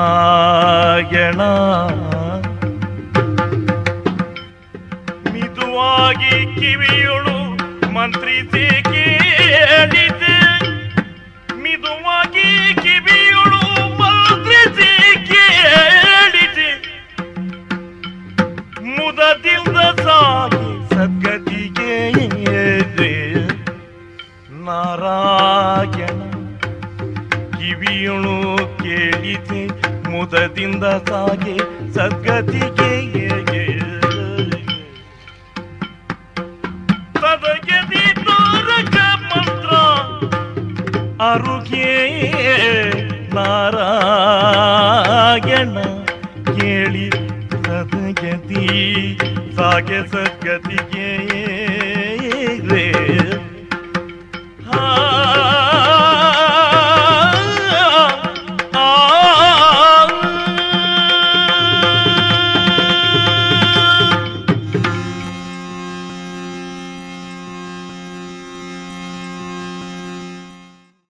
ನಾರಾಯಣ ಮಿದುವಾಗಿ ಕಿವಿಯೊಳು ಮಂತ್ರಿಸಿ ಕೇಳಿದೆ, ಮಿದುವಾಗಿ ಕಿವಿಯೊಳು ಮಂತ್ರಿಸಿ ಕೇಳಿದೆ, ಮುದದಿಂದ ಸಾಗಿ ಸದ್ಗತಿಗೆ ನಾರಾಯಣ ಕಿವಿಯೊಳು ಕೇಳಿದೆ, ಮುದದಿಂದ ಸಾಗಿ ಸದ್ಗತಿಗೆ ಸದಗತಿ ತಾರಕ ಮಂತ್ರ ಅರುಗೆ ನಾರಾಯಣ ಕೇಳಿ ಸದಗತಿ ಸಾಗೆ ಸದ್ಗತಿಗೆ